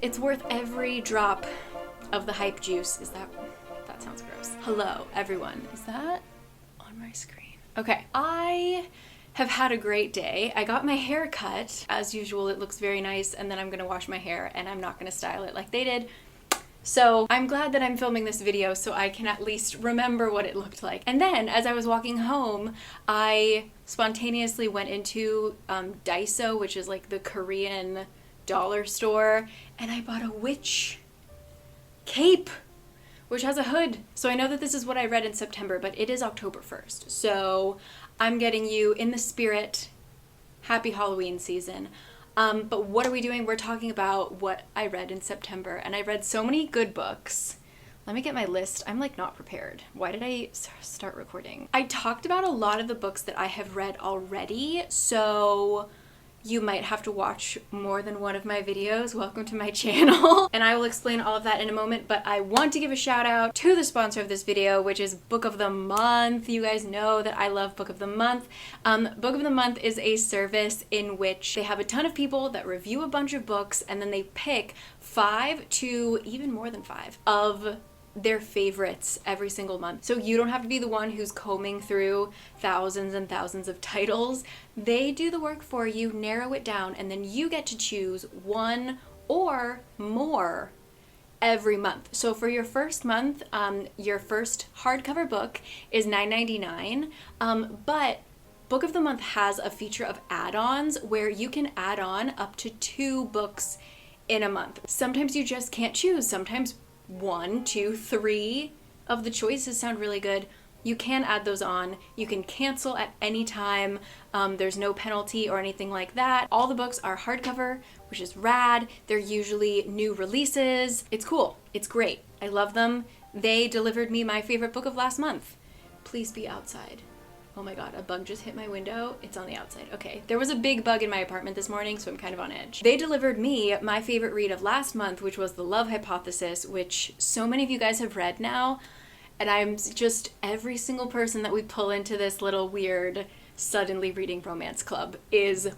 It's worth every drop of the hype juice. That sounds gross. Hello, everyone. Is that on my screen? Okay, I have had a great day. I got my hair cut. As usual, it looks very nice, and then I'm gonna wash my hair, and I'm not gonna style it like they did. So I'm glad that I'm filming this video so I can at least remember what it looked like. And then, as I was walking home, I spontaneously went into Daiso, which is like the Korean dollar store, and I bought a witch cape, which has a hood. So I know that this is what I read in September, but it is October 1st. So I'm getting you in the spirit. Happy Halloween season. But what are we doing? We're talking about what I read in September, and I read so many good books. Let me get my list. I'm like not prepared. Why did I start recording? I talked about a lot of the books that I have read already, so you might have to watch more than one of my videos. Welcome to my channel. And I will explain all of that in a moment, but I want to give a shout out to the sponsor of this video, which is Book of the Month. You guys know that I love Book of the Month. Book of the Month is a service in which they have a ton of people that review a bunch of books, and then they pick 5 to even more than 5 of their favorites every single month. So you don't have to be the one who's combing through thousands and thousands of titles. They do the work for you, narrow it down, and then you get to choose one or more every month. So for your first month, your first hardcover book is $9.99, but Book of the Month has a feature of add-ons where you can add on up to 2 books in a month. Sometimes you just can't choose. Sometimes 1, 2, 3 of the choices sound really good. You can add those on. You can cancel at any time. There's no penalty or anything like that. All the books are hardcover, which is rad. They're usually new releases. It's cool. It's great. I love them. They delivered me my favorite book of last month. Please be outside. Oh my god, a bug just hit my window. It's on the outside. Okay, there was a big bug in my apartment this morning, so I'm kind of on edge. They delivered me my favorite read of last month, which was The Love Hypothesis, which so many of you guys have read now, and I'm just, every single person that we pull into this little weird suddenly reading romance club is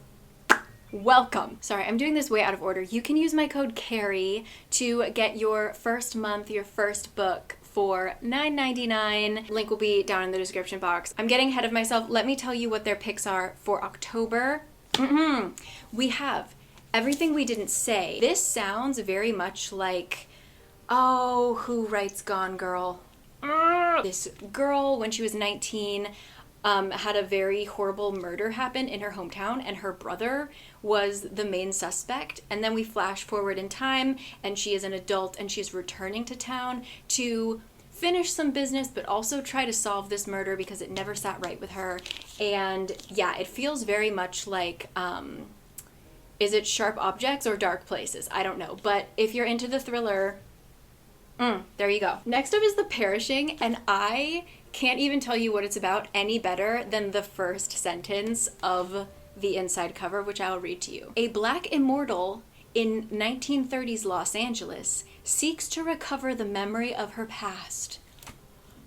welcome. Sorry, I'm doing this way out of order. You can use my code CARI to get your first month, your first book, for $9.99. Link will be down in the description box. I'm getting ahead of myself. Let me tell you what their picks are for October. We have Everything We Didn't Say. This sounds very much like, oh, who writes Gone Girl? This girl, when she was 19, had a very horrible murder happen in her hometown, and her brother was the main suspect. And then we flash forward in time, and she is an adult, and she's returning to town to finish some business, but also try to solve this murder because it never sat right with her. And yeah, it feels very much like, is it Sharp Objects or Dark Places? I don't know. But if you're into the thriller, there you go. Next up is The Perishing, and I can't even tell you what it's about any better than the first sentence of the inside cover, which I'll read to you. A black immortal in 1930s Los Angeles seeks to recover the memory of her past.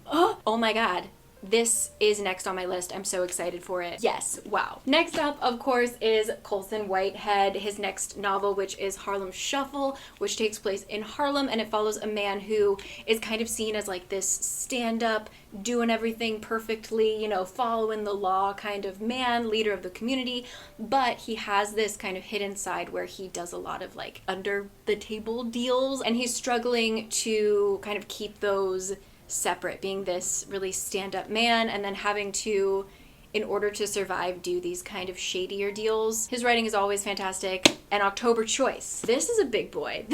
Oh my god. This is next on my list. I'm so excited for it. Yes, wow. Next up, of course, is Colson Whitehead, his next novel, which is Harlem Shuffle, which takes place in Harlem, and it follows a man who is kind of seen as like this stand-up, doing everything perfectly, you know, following the law kind of man, leader of the community, but he has this kind of hidden side where he does a lot of like under the table deals, and he's struggling to kind of keep those separate, being this really stand-up man and then having to, in order to survive, do these kind of shadier deals. His writing is always fantastic. An October choice. This is a big boy.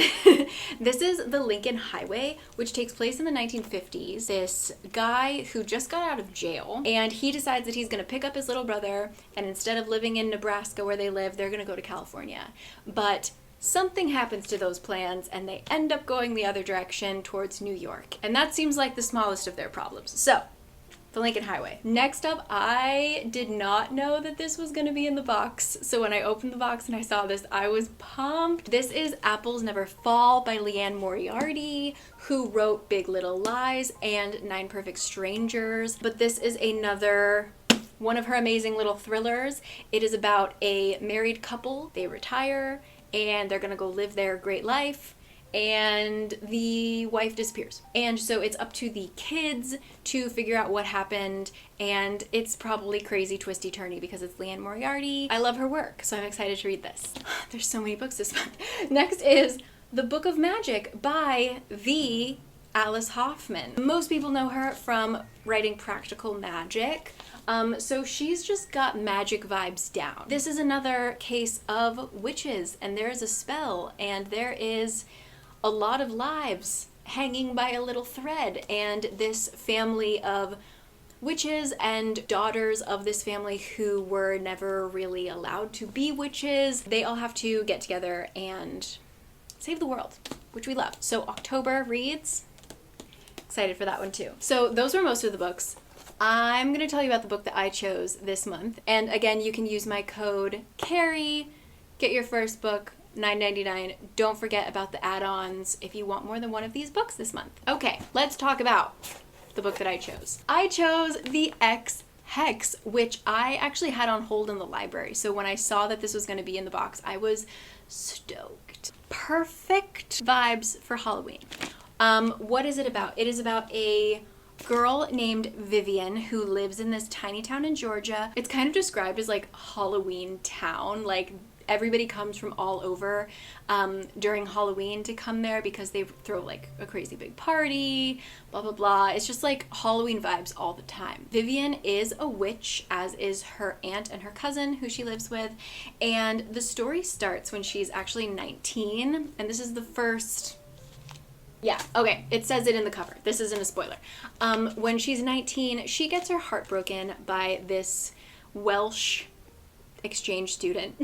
This is The Lincoln Highway, which takes place in the 1950s. This guy who just got out of jail, and he decides that he's gonna pick up his little brother, and instead of living in Nebraska where they live, they're gonna go to California. But something happens to those plans, and they end up going the other direction towards New York. And that seems like the smallest of their problems. So, The Lincoln Highway. Next up, I did not know that this was gonna be in the box. So when I opened the box and I saw this, I was pumped. This is Apples Never Fall by Leanne Moriarty, who wrote Big Little Lies and 9 Perfect Strangers. But this is another one of her amazing little thrillers. It is about a married couple. They retire and they're gonna go live their great life, and the wife disappears. And so it's up to the kids to figure out what happened, and it's probably crazy, twisty, turny because it's Leanne Moriarty. I love her work, so I'm excited to read this. There's so many books this month. Next is The Book of Magic by the Alice Hoffman. Most people know her from writing Practical Magic. So she's just got magic vibes down. This is another case of witches, and there is a spell, and there is a lot of lives hanging by a little thread, and this family of witches and daughters of this family who were never really allowed to be witches, they all have to get together and save the world, which we love. So October reads. Excited for that one too. So those were most of the books. I'm going to tell you about the book that I chose this month. And again, you can use my code CARI, get your first book, $9.99. Don't forget about the add-ons if you want more than one of these books this month. Okay, let's talk about the book that I chose. I chose The Hex, which I actually had on hold in the library. So when I saw that this was going to be in the box, I was stoked. Perfect vibes for Halloween. What is it about? It is about a girl named Vivian who lives in this tiny town in Georgia. It's kind of described as like Halloween town. Like everybody comes from all over during Halloween to come there because they throw like a crazy big party, blah, blah, blah. It's just like Halloween vibes all the time. Vivian is a witch, as is her aunt and her cousin who she lives with. And the story starts when she's actually 19. And this is the first... Yeah, okay, it says it in the cover. This isn't a spoiler. When she's 19, she gets her heart broken by this Welsh exchange student.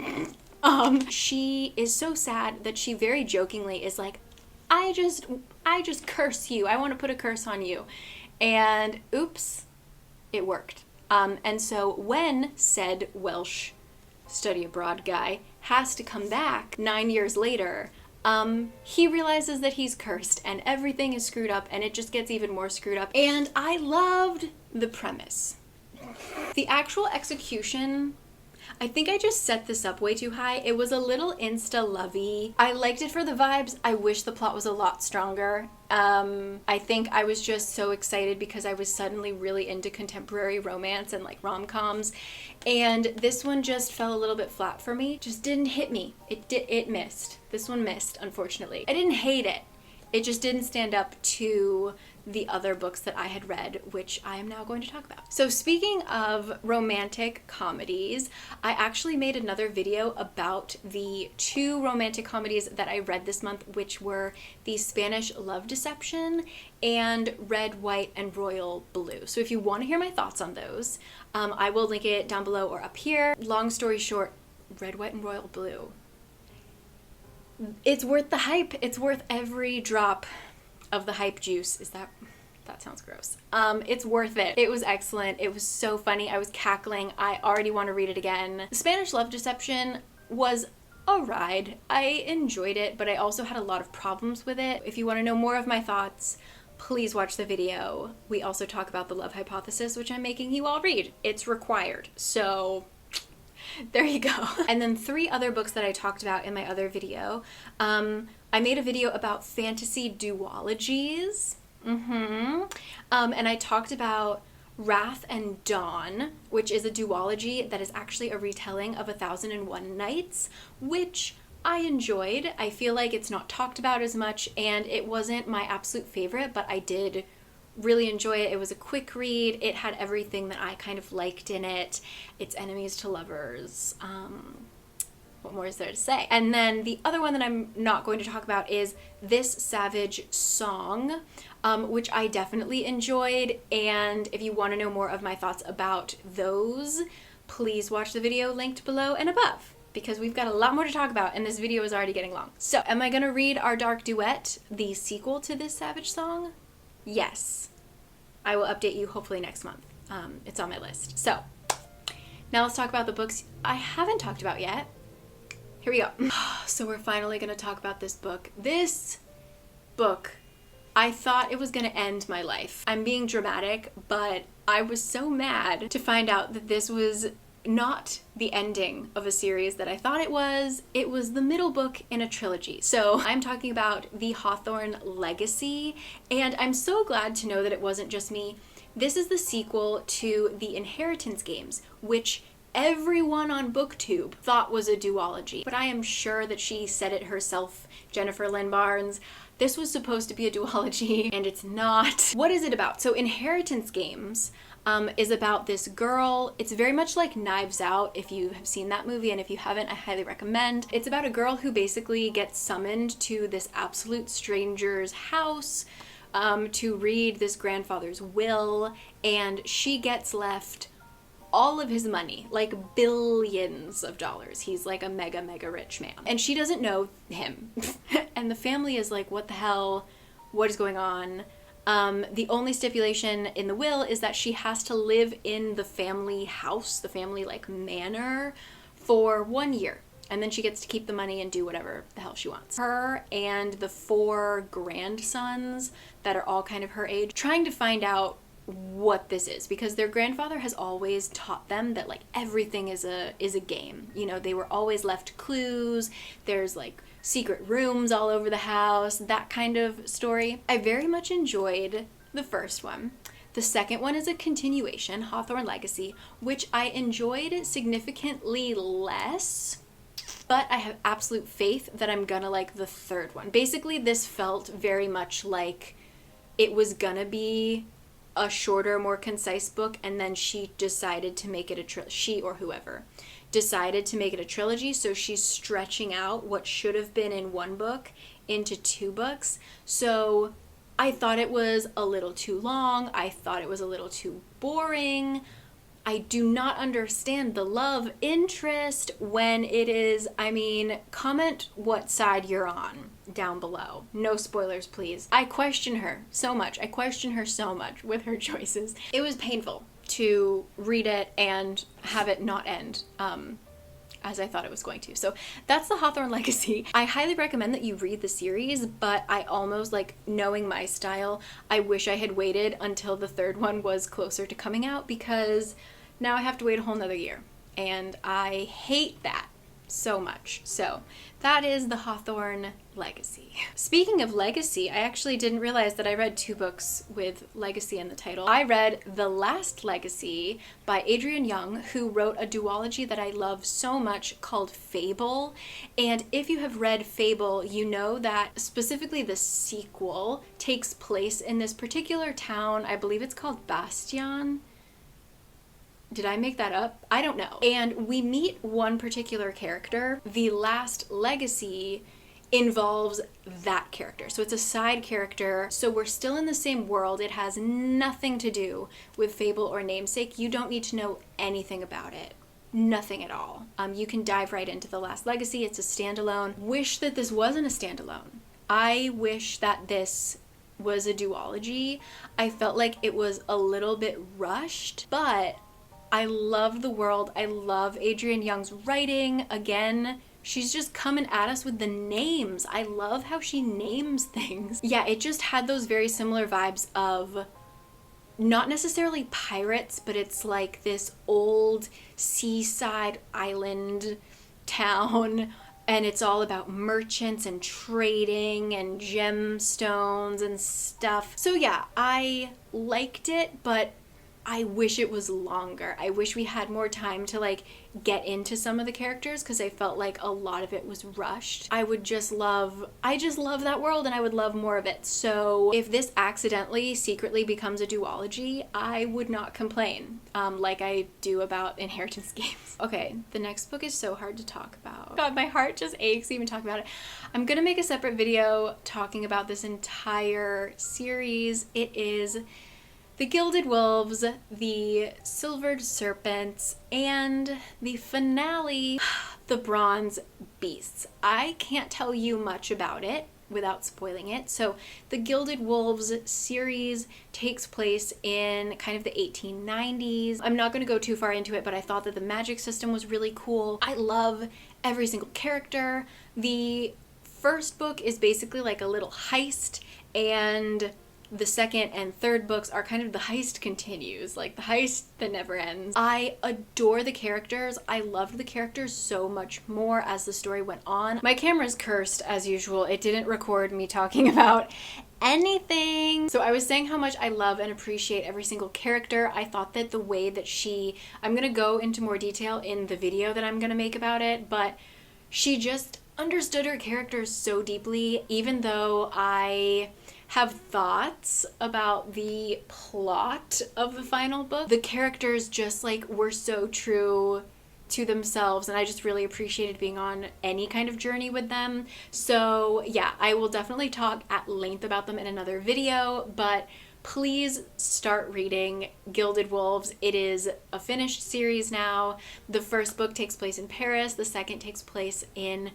She is so sad that she very jokingly is like, I just curse you. I want to put a curse on you. And oops, it worked. And so when said Welsh study abroad guy has to come back 9 years later, he realizes that he's cursed and everything is screwed up, and it just gets even more screwed up. And I loved the premise. The actual execution, I think I just set this up way too high. It was a little insta-lovey. I liked it for the vibes. I wish the plot was a lot stronger. I think I was just so excited because I was suddenly really into contemporary romance and like rom-coms. And this one just fell a little bit flat for me. Just didn't hit me. It missed. This one missed, unfortunately. I didn't hate it. It just didn't stand up to the other books that I had read, which I am now going to talk about. So speaking of romantic comedies, I actually made another video about the 2 romantic comedies that I read this month, which were The Spanish Love Deception and Red, White, and Royal Blue. So if you want to hear my thoughts on those, I will link it down below or up here. Long story short, Red, White, and Royal Blue. It's worth the hype. It's worth every drop of the hype juice. That sounds gross. It's worth it. It was excellent. It was so funny. I was cackling. I already want to read it again. The Spanish Love Deception was a ride. I enjoyed it, but I also had a lot of problems with it. If you want to know more of my thoughts, please watch the video. We also talk about the love hypothesis, which I'm making you all read. It's required. So there you go. And then 3 other books that I talked about in my other video. I made a video about fantasy duologies. And I talked about Wrath and Dawn, which is a duology that is actually a retelling of 1001 Nights, which I enjoyed. I feel like it's not talked about as much, and it wasn't my absolute favorite, but I did really enjoy it. It was a quick read. It had everything that I kind of liked in it. It's enemies to lovers. What more is there to say? And then the other one that I'm not going to talk about is This Savage Song, which I definitely enjoyed. And if you want to know more of my thoughts about those, please watch the video linked below and above, because we've got a lot more to talk about and this video is already getting long. So am I going to read Our Dark Duet, the sequel to This Savage Song? Yes. I will update you hopefully next month. It's on my list. So now let's talk about the books I haven't talked about yet. Here we go. So we're finally going to talk about this book. This book, I thought it was going to end my life. I'm being dramatic, but I was so mad to find out that this was not the ending of a series that I thought it was. It was the middle book in a trilogy. So I'm talking about the Hawthorne Legacy, and I'm so glad to know that it wasn't just me. This is the sequel to the Inheritance games, which everyone on BookTube thought was a duology, but I am sure that she said it herself, Jennifer Lynn Barnes. This was supposed to be a duology, and it's not. What is it about? So Inheritance games is about this girl. It's very much like Knives Out, if you have seen that movie, and if you haven't, I highly recommend. It's about a girl who basically gets summoned to this absolute stranger's house to read this grandfather's will, and she gets left all of his money, like billions of dollars. He's like a mega rich man. And she doesn't know him. And the family is like, what the hell? What is going on? The only stipulation in the will is that she has to live in the family house, the family like manor, for 1 year. And then she gets to keep the money and do whatever the hell she wants. Her and the 4 grandsons that are all kind of her age, trying to find out what this is, because their grandfather has always taught them that like everything is a game. You know, they were always left clues. There's like secret rooms all over the house, that kind of story. I very much enjoyed the first one. The second one is a continuation, Hawthorne Legacy, which I enjoyed significantly less, but I have absolute faith that I'm gonna like the third one. Basically, this felt very much like it was gonna be a shorter, more concise book, and then she decided to make it she or whoever decided to make it a trilogy, so she's stretching out what should have been in 1 book into 2 books. So I thought it was a little too long. I thought it was a little too boring. I do not understand the love interest when it is, I mean, comment what side you're on down below. No spoilers, please. I question her so much. I question her so much with her choices. It was painful to read it and have it not end as I thought it was going to. So that's the Hawthorne Legacy. I highly recommend that you read the series, but I almost, like, knowing my style, I wish I had waited until the third one was closer to coming out, because now I have to wait a whole nother year, and I hate that so much. So that is the Hawthorne Legacy. Speaking of legacy, I actually didn't realize that I read 2 books with legacy in the title. I read The Last Legacy by Adrienne Young, who wrote a duology that I love so much called Fable. And if you have read Fable, you know that specifically the sequel takes place in this particular town. I believe it's called Bastion. Did I make that up? I don't know. And we meet one particular character. The Last Legacy involves that character. So it's a side character. So we're still in the same world. It has nothing to do with Fable or Namesake. You don't need to know anything about it. Nothing at all. You can dive right into The Last Legacy. It's a standalone. Wish that this wasn't a standalone. I wish that this was a duology. I felt like it was a little bit rushed, but I love the world. I love Adrienne Young's writing. Again, she's just coming at us with the names. I love how she names things. Yeah, it just had those very similar vibes of not necessarily pirates, but it's like this old seaside island town, and it's all about merchants and trading and gemstones and stuff. So yeah, I liked it, but I wish it was longer. I wish we had more time to like get into some of the characters, because I felt like a lot of it was rushed. I just love that world, and I would love more of it. So if this accidentally, secretly becomes a duology, I would not complain, like I do about Inheritance games. Okay, the next book is so hard to talk about. God, my heart just aches even talking about it. I'm gonna make a separate video talking about this entire series. It is The Gilded Wolves, The Silvered Serpents, and the finale, The Bronze Beasts. I can't tell you much about it without spoiling it. So the Gilded Wolves series takes place in kind of the 1890s. I'm not going to go too far into it, but I thought that the magic system was really cool. I love every single character. The first book is basically like a little heist, and the second and third books are kind of the heist continues, like the heist that never ends. I adore the characters. I loved the characters so much more as the story went on. My camera's cursed as usual. It didn't record me talking about anything. So I was saying how much I love and appreciate every single character. I thought that the way that I'm gonna go into more detail in the video that I'm gonna make about it, but she just understood her characters so deeply, even though I have thoughts about the plot of the final book. The characters just like were so true to themselves, and I just really appreciated being on any kind of journey with them. So yeah, I will definitely talk at length about them in another video, but please start reading Gilded Wolves. It is a finished series now. The first book takes place in Paris, the second takes place in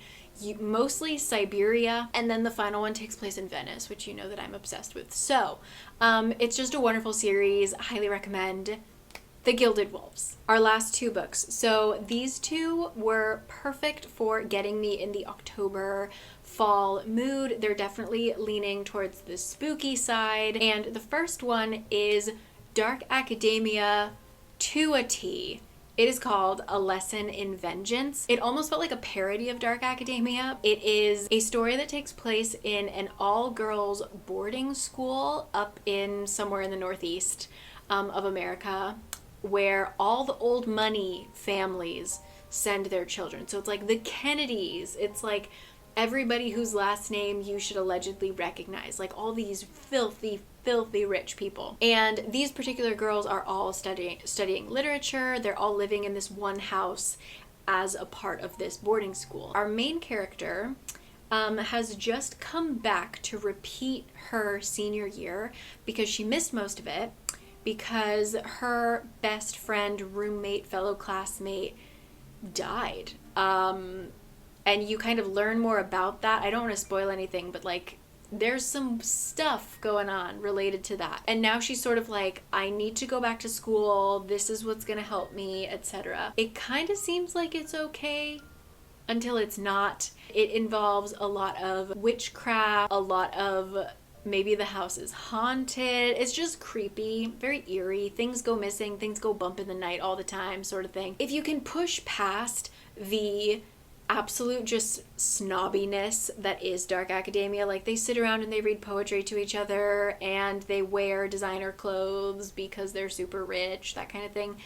mostly Siberia, and then the final one takes place in Venice, which you know that I'm obsessed with. So it's just a wonderful series. I highly recommend The Gilded Wolves. Our last two books. So these two were perfect for getting me in the October fall mood. They're definitely leaning towards the spooky side. And the first one is Dark Academia to a T. It is called A Lesson in Vengeance. It almost felt like a parody of Dark Academia. It is a story that takes place in an all-girls boarding school up in somewhere in the Northeast of America, where all the old money families send their children. So it's like the Kennedys. It's like everybody whose last name you should allegedly recognize. Like all these filthy rich people. And these particular girls are all studying literature. They're all living in this one house as a part of this boarding school. Our main character has just come back to repeat her senior year because she missed most of it, because her best friend, roommate, fellow classmate died. And you kind of learn more about that. I don't want to spoil anything, but like there's some stuff going on related to that. And now she's sort of like, I need to go back to school. This is what's going to help me, etc. It kind of seems like it's okay until it's not. It involves a lot of witchcraft, a lot of maybe the house is haunted. It's just creepy, very eerie. Things go missing, things go bump in the night all the time, sort of thing. If you can push past the absolute just snobbiness that is Dark Academia, like they sit around and they read poetry to each other and they wear designer clothes because they're super rich, that kind of thing.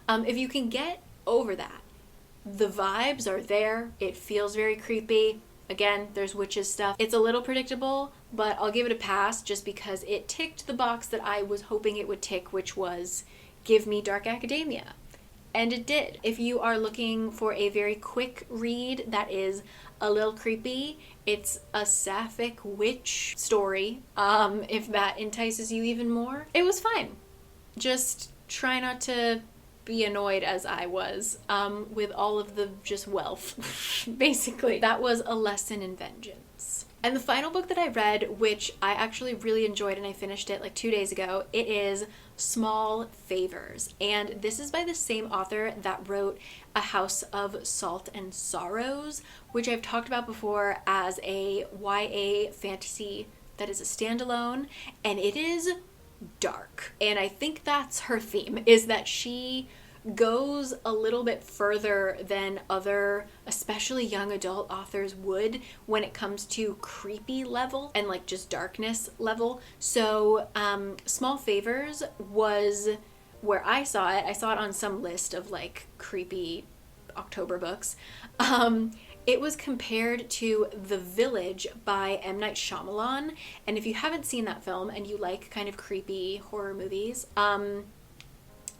If you can get over that, the vibes are there. It feels very creepy. Again, there's witches stuff. It's a little predictable, but I'll give it a pass just because it ticked the box that I was hoping it would tick, which was give me Dark Academia. And it did. If you are looking for a very quick read that is a little creepy, it's a sapphic witch story, if that entices you even more. It was fine. Just try not to be annoyed as I was with all of the just wealth, basically. That was A Lesson in Vengeance. And the final book that I read, which I actually really enjoyed and I finished it like 2 days ago, it is Small Favors. And this is by the same author that wrote A House of Salt and Sorrows, which I've talked about before as a YA fantasy that is a standalone, and it is dark. And I think that's her theme, is that she goes a little bit further than other, especially young adult authors would when it comes to creepy level and like just darkness level. So Small Favors was where I saw it. I saw it on some list of like creepy October books. It was compared to The Village by M. Night Shyamalan. And if you haven't seen that film and you like kind of creepy horror movies,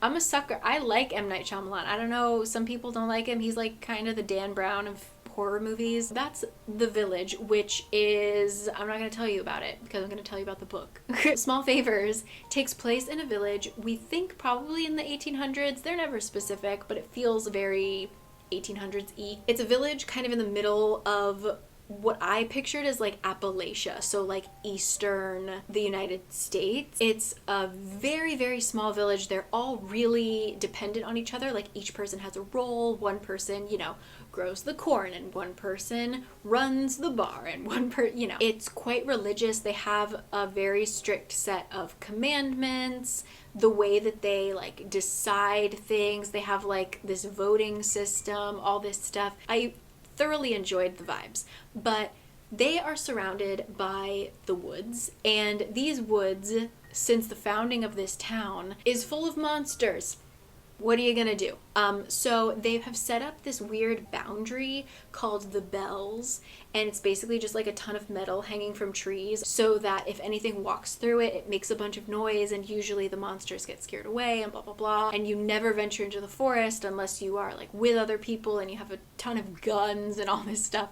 I'm a sucker. I like M. Night Shyamalan. I don't know, some people don't like him. He's like kind of the Dan Brown of horror movies. That's The Village, which is, I'm not going to tell you about it because I'm going to tell you about the book. Small Favors takes place in a village, we think probably in the 1800s. They're never specific, but it feels very 1800s-y. It's a village kind of in the middle of what I pictured as like Appalachia, so like eastern the United States. It's a very, very small village. They're all really dependent on each other. Like each person has a role. One person, you know, grows the corn and one person runs the bar and it's quite religious. They have a very strict set of commandments, the way that they like decide things. They have like this voting system, all this stuff. I thoroughly enjoyed the vibes, but they are surrounded by the woods, and these woods, since the founding of this town, is full of monsters. What are you gonna do? So they have set up this weird boundary called the bells, and it's basically just like a ton of metal hanging from trees so that if anything walks through it, it makes a bunch of noise, and usually the monsters get scared away and blah blah blah. And you never venture into the forest unless you are like with other people and you have a ton of guns and all this stuff.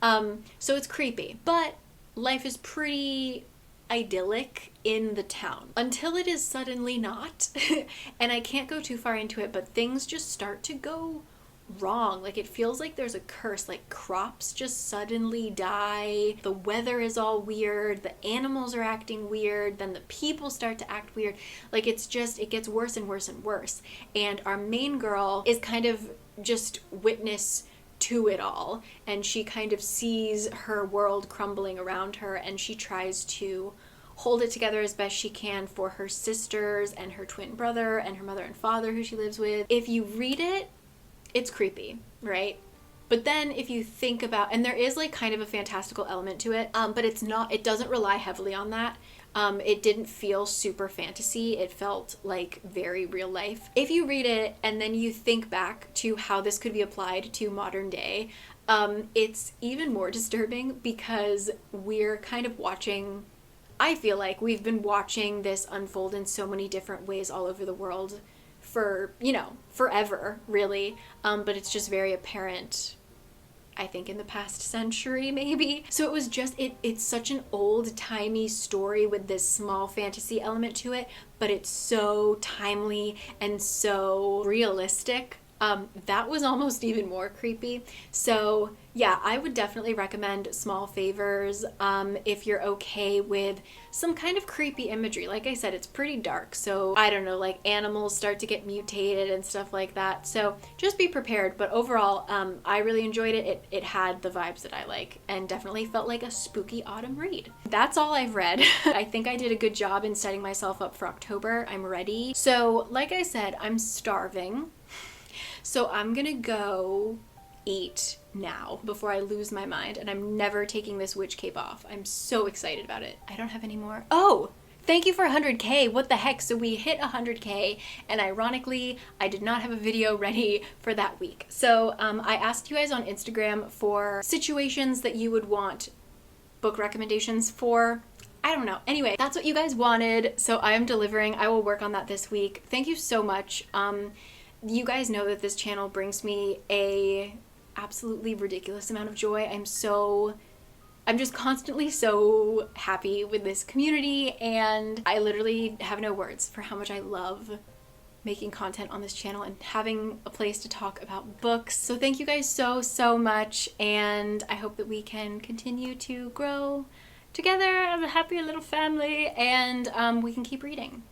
So it's creepy, but life is pretty idyllic in the town until it is suddenly not. And I can't go too far into it, but things just start to go wrong. Like it feels like there's a curse, like crops just suddenly die, the weather is all weird, the animals are acting weird, then the people start to act weird. Like it gets worse and worse and worse. And our main girl is kind of just witness to it all, and she kind of sees her world crumbling around her, and she tries to hold it together as best she can for her sisters and her twin brother and her mother and father who she lives with. If you read it, it's creepy, right? But then if you think about, and there is like kind of a fantastical element to it, but it doesn't rely heavily on that. It didn't feel super fantasy. It felt like very real life. If you read it and then you think back to how this could be applied to modern day, it's even more disturbing because we're kind of watching, I feel like we've been watching this unfold in so many different ways all over the world for, forever, really. But it's just very apparent, I think, in the past century, maybe. So it was just, it's such an old-timey story with this small fantasy element to it, but it's so timely and so realistic. That was almost even more creepy. So yeah, I would definitely recommend Small Favors if you're okay with some kind of creepy imagery. Like I said, it's pretty dark, so I don't know, like animals start to get mutated and stuff like that. So just be prepared. But overall, I really enjoyed it. It had the vibes that I like and definitely felt like a spooky autumn read. That's all I've read. I think I did a good job in setting myself up for October. I'm ready. So like I said, I'm starving. So I'm gonna go eat now before I lose my mind, and I'm never taking this witch cape off. I'm so excited about it. I don't have any more. Oh, thank you for 100K. What the heck? So we hit 100K, and ironically, I did not have a video ready for that week. So I asked you guys on Instagram for situations that you would want book recommendations for. I don't know. Anyway, that's what you guys wanted, so I am delivering. I will work on that this week. Thank you so much. You guys know that this channel brings me a absolutely ridiculous amount of joy. I'm just constantly so happy with this community, and I literally have no words for how much I love making content on this channel and having a place to talk about books. So thank you guys so much, and I hope that we can continue to grow together as a happy little family, and we can keep reading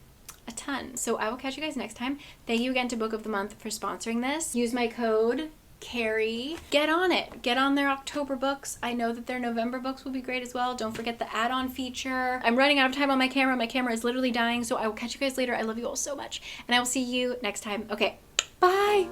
a ton. So I will catch you guys next time. Thank you again to Book of the Month for sponsoring this. Use my code CARI. Get on it. Get on their October books. I know that their November books will be great as well. Don't forget the add-on feature. I'm running out of time on my camera. My camera is literally dying, so I will catch you guys later. I love you all so much, and I will see you next time. Okay, bye!